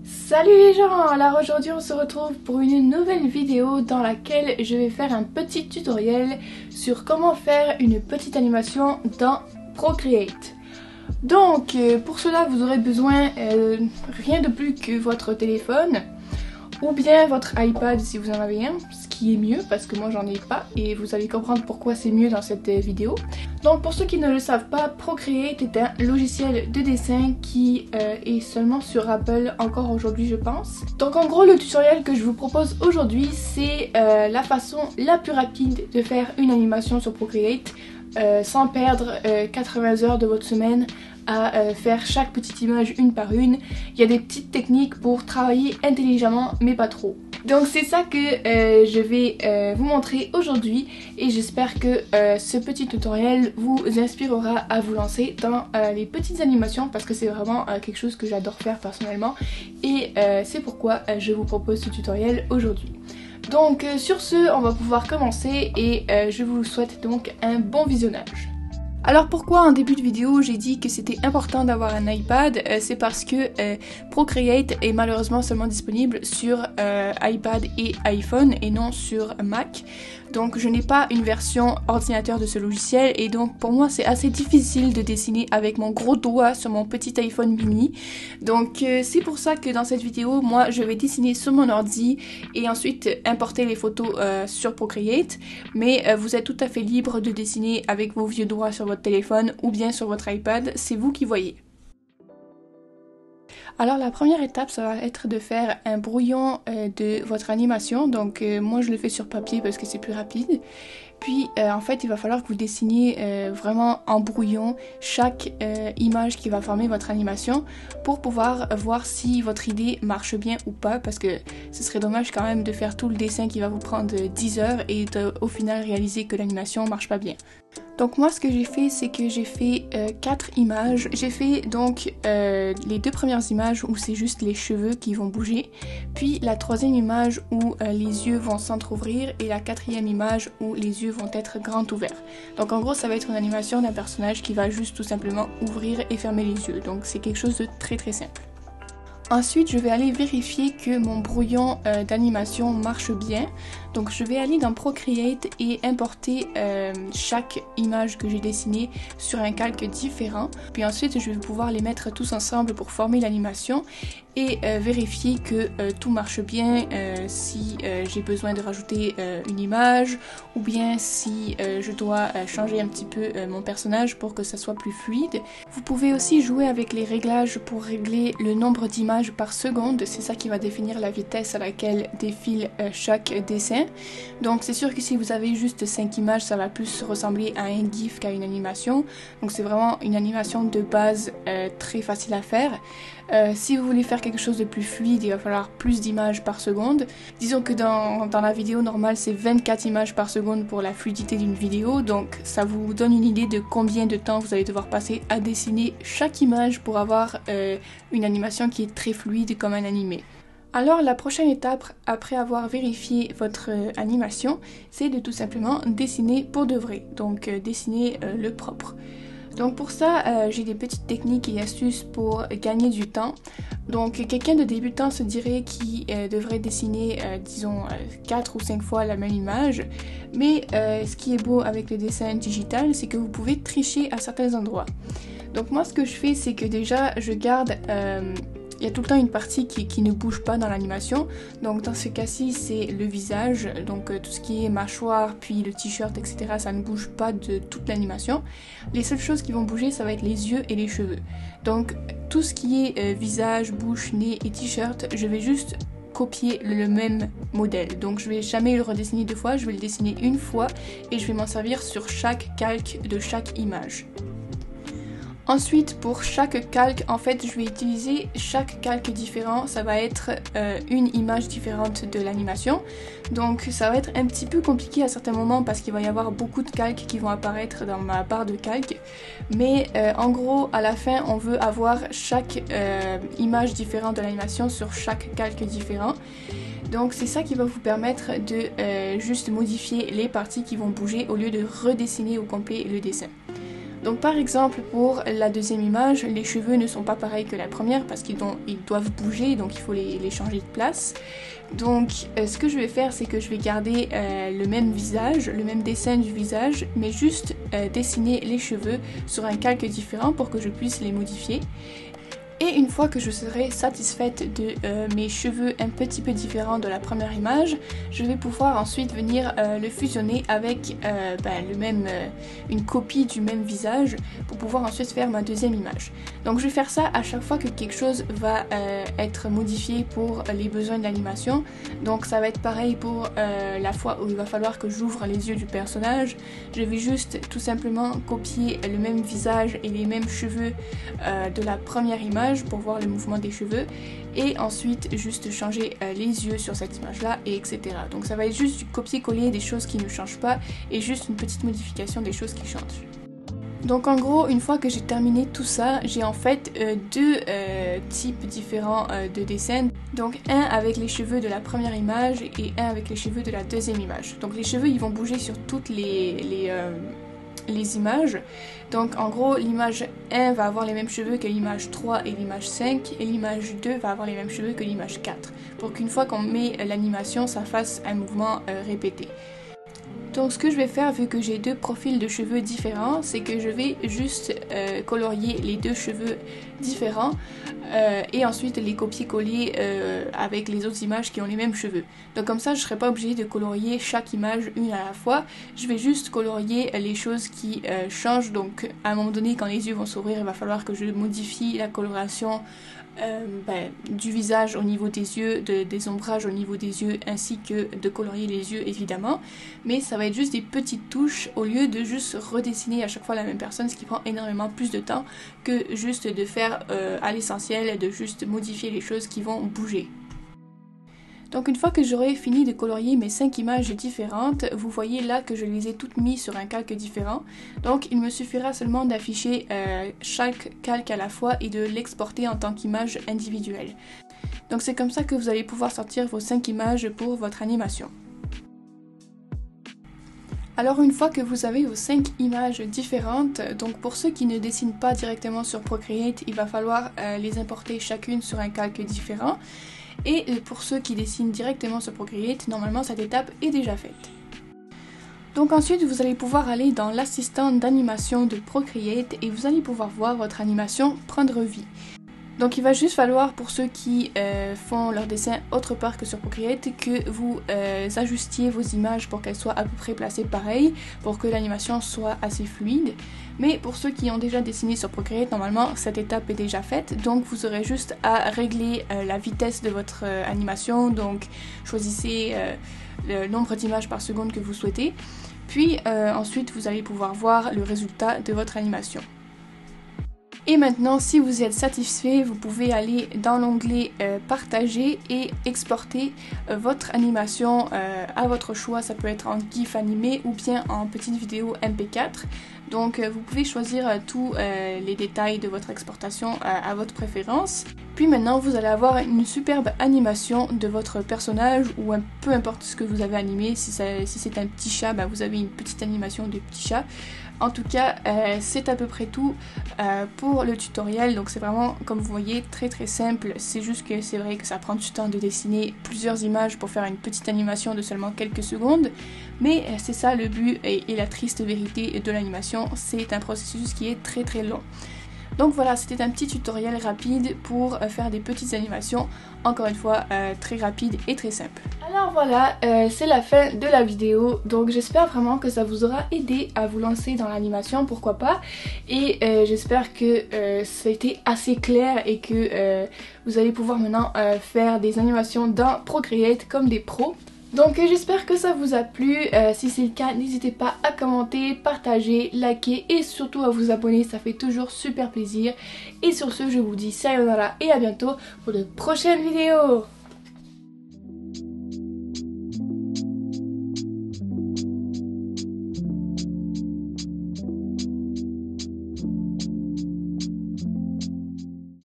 Salut les gens! Alors aujourd'hui on se retrouve pour une nouvelle vidéo dans laquelle je vais faire un petit tutoriel sur comment faire une petite animation dans Procreate. Donc pour cela vous aurez besoin rien de plus que votre téléphone ou bien votre iPad si vous en avez un, ce qui est mieux parce que moi j'en ai pas et vous allez comprendre pourquoi c'est mieux dans cette vidéo. Donc pour ceux qui ne le savent pas, Procreate est un logiciel de dessin qui est seulement sur Apple encore aujourd'hui je pense. Donc en gros le tutoriel que je vous propose aujourd'hui c'est la façon la plus rapide de faire une animation sur Procreate sans perdre 80 heures de votre semaine à faire chaque petite image une par une. Il y a des petites techniques pour travailler intelligemment mais pas trop. Donc c'est ça que je vais vous montrer aujourd'hui et j'espère que ce petit tutoriel vous inspirera à vous lancer dans les petites animations parce que c'est vraiment quelque chose que j'adore faire personnellement et c'est pourquoi je vous propose ce tutoriel aujourd'hui. Donc sur ce, on va pouvoir commencer et je vous souhaite donc un bon visionnage. Alors pourquoi en début de vidéo j'ai dit que c'était important d'avoir un iPad, c'est parce que Procreate est malheureusement seulement disponible sur iPad et iPhone et non sur Mac. Donc je n'ai pas une version ordinateur de ce logiciel et donc pour moi c'est assez difficile de dessiner avec mon gros doigt sur mon petit iPhone mini. Donc c'est pour ça que dans cette vidéo moi je vais dessiner sur mon ordi et ensuite importer les photos sur Procreate. Mais vous êtes tout à fait libre de dessiner avec vos vieux doigts sur votre téléphone ou bien sur votre iPad, c'est vous qui voyez. Alors la première étape ça va être de faire un brouillon de votre animation, donc moi je le fais sur papier parce que c'est plus rapide. Puis en fait il va falloir que vous dessiniez vraiment en brouillon chaque image qui va former votre animation pour pouvoir voir si votre idée marche bien ou pas, parce que ce serait dommage quand même de faire tout le dessin qui va vous prendre 10 heures et au final réaliser que l'animation marche pas bien. Donc moi ce que j'ai fait c'est que j'ai fait 4 images. J'ai fait donc les 2 premières images où c'est juste les cheveux qui vont bouger, puis la 3e image où les yeux vont s'entrouvrir et la 4e image où les yeux vont être grands ouverts. Donc en gros ça va être une animation d'un personnage qui va juste tout simplement ouvrir et fermer les yeux. Donc c'est quelque chose de très très simple. Ensuite, je vais aller vérifier que mon brouillon d'animation marche bien. Donc je vais aller dans Procreate et importer chaque image que j'ai dessinée sur un calque différent. Puis ensuite, je vais pouvoir les mettre tous ensemble pour former l'animation et vérifier que tout marche bien, si j'ai besoin de rajouter une image ou bien si je dois changer un petit peu mon personnage pour que ça soit plus fluide. Vous pouvez aussi jouer avec les réglages pour régler le nombre d'images par seconde, c'est ça qui va définir la vitesse à laquelle défile chaque dessin. Donc c'est sûr que si vous avez juste 5 images, ça va plus ressembler à un GIF qu'à une animation. Donc c'est vraiment une animation de base très facile à faire. Si vous voulez faire quelque chose de plus fluide, il va falloir plus d'images par seconde. Disons que dans la vidéo normale, c'est 24 images par seconde pour la fluidité d'une vidéo. Donc ça vous donne une idée de combien de temps vous allez devoir passer à dessiner chaque image pour avoir une animation qui est très fluide comme un animé. Alors la prochaine étape, après avoir vérifié votre animation, c'est de tout simplement dessiner pour de vrai. Donc dessiner le propre. Donc pour ça, j'ai des petites techniques et astuces pour gagner du temps. Donc quelqu'un de débutant se dirait qu'il devrait dessiner, disons, 4 ou 5 fois la même image. Mais ce qui est beau avec le dessin digital, c'est que vous pouvez tricher à certains endroits. Donc moi ce que je fais, c'est que déjà je garde... il y a tout le temps une partie qui ne bouge pas dans l'animation. Donc dans ce cas-ci, c'est le visage. Donc tout ce qui est mâchoire, puis le t-shirt, etc. ça ne bouge pas de toute l'animation. Les seules choses qui vont bouger, ça va être les yeux et les cheveux. Donc tout ce qui est visage, bouche, nez et t-shirt, je vais juste copier le même modèle. Donc je vais jamais le redessiner 2 fois, je vais le dessiner une fois et je vais m'en servir sur chaque calque de chaque image. Ensuite, pour chaque calque, en fait, je vais utiliser chaque calque différent. Ça va être une image différente de l'animation. Donc, ça va être un petit peu compliqué à certains moments parce qu'il va y avoir beaucoup de calques qui vont apparaître dans ma barre de calque. Mais en gros, à la fin, on veut avoir chaque image différente de l'animation sur chaque calque différent. Donc c'est ça qui va vous permettre de juste modifier les parties qui vont bouger au lieu de redessiner au complet le dessin. Donc par exemple pour la deuxième image, les cheveux ne sont pas pareils que la première parce qu'ils doivent bouger, donc il faut les changer de place. Donc ce que je vais faire, c'est que je vais garder le même visage, le même dessin du visage, mais juste dessiner les cheveux sur un calque différent pour que je puisse les modifier. Et une fois que je serai satisfaite de mes cheveux un petit peu différents de la première image, je vais pouvoir ensuite venir le fusionner avec une copie du même visage pour pouvoir ensuite faire ma deuxième image. Donc je vais faire ça à chaque fois que quelque chose va être modifié pour les besoins de l'animation. Donc ça va être pareil pour la fois où il va falloir que j'ouvre les yeux du personnage. Je vais juste tout simplement copier le même visage et les mêmes cheveux de la première image pour voir le mouvement des cheveux et ensuite juste changer les yeux sur cette image là et etc. Donc ça va être juste du copier-coller des choses qui ne changent pas et juste une petite modification des choses qui changent. Donc en gros, une fois que j'ai terminé tout ça, j'ai en fait deux types différents de dessins. Donc un avec les cheveux de la première image et un avec les cheveux de la deuxième image. Donc les cheveux ils vont bouger sur toutes les images. Donc en gros l'image 1 va avoir les mêmes cheveux que l'image 3 et l'image 5 et l'image 2 va avoir les mêmes cheveux que l'image 4 pour qu'une fois qu'on met l'animation ça fasse un mouvement répété. Donc ce que je vais faire vu que j'ai deux profils de cheveux différents, c'est que je vais juste colorier les deux cheveux différents et ensuite les copier-coller avec les autres images qui ont les mêmes cheveux. Donc comme ça je ne serai pas obligée de colorier chaque image une à la fois, je vais juste colorier les choses qui changent. Donc à un moment donné quand les yeux vont s'ouvrir il va falloir que je modifie la coloration du visage au niveau des yeux, des ombrages au niveau des yeux ainsi que de colorier les yeux évidemment, mais ça va être juste des petites touches au lieu de juste redessiner à chaque fois la même personne, ce qui prend énormément plus de temps que juste de faire à l'essentiel, de juste modifier les choses qui vont bouger. Donc une fois que j'aurai fini de colorier mes 5 images différentes, vous voyez là que je les ai toutes mises sur un calque différent. Donc il me suffira seulement d'afficher chaque calque à la fois et de l'exporter en tant qu'image individuelle. Donc c'est comme ça que vous allez pouvoir sortir vos 5 images pour votre animation. Alors une fois que vous avez vos 5 images différentes, donc pour ceux qui ne dessinent pas directement sur Procreate, il va falloir les importer chacune sur un calque différent. Et pour ceux qui dessinent directement sur Procreate, normalement cette étape est déjà faite. Donc ensuite vous allez pouvoir aller dans l'assistant d'animation de Procreate et vous allez pouvoir voir votre animation prendre vie. Donc il va juste falloir pour ceux qui font leur dessin autre part que sur Procreate que vous ajustiez vos images pour qu'elles soient à peu près placées pareil pour que l'animation soit assez fluide. Mais pour ceux qui ont déjà dessiné sur Procreate, normalement cette étape est déjà faite, donc vous aurez juste à régler la vitesse de votre animation, donc choisissez le nombre d'images par seconde que vous souhaitez, puis ensuite vous allez pouvoir voir le résultat de votre animation. Et maintenant, si vous êtes satisfait, vous pouvez aller dans l'onglet partager et exporter votre animation à votre choix. Ça peut être en GIF animé ou bien en petite vidéo MP4. Donc vous pouvez choisir tous les détails de votre exportation à votre préférence. Puis maintenant vous allez avoir une superbe animation de votre personnage ou peu importe ce que vous avez animé. Si c'est un petit chat, vous avez une petite animation de petit chat. En tout cas, c'est à peu près tout pour le tutoriel. Donc c'est vraiment, comme vous voyez, très très simple. C'est juste que c'est vrai que ça prend du temps de dessiner plusieurs images pour faire une petite animation de seulement quelques secondes. Mais c'est ça le but et la triste vérité de l'animation. C'est un processus qui est très très long. Donc voilà, c'était un petit tutoriel rapide pour faire des petites animations, encore une fois très rapide et très simple. Alors voilà, c'est la fin de la vidéo, donc j'espère vraiment que ça vous aura aidé à vous lancer dans l'animation, pourquoi pas, et j'espère que ça a été assez clair et que vous allez pouvoir maintenant faire des animations dans Procreate comme des pros. Donc j'espère que ça vous a plu, si c'est le cas n'hésitez pas à commenter, partager, liker et surtout à vous abonner, ça fait toujours super plaisir. Et sur ce je vous dis sayonara et à bientôt pour de prochaines vidéos.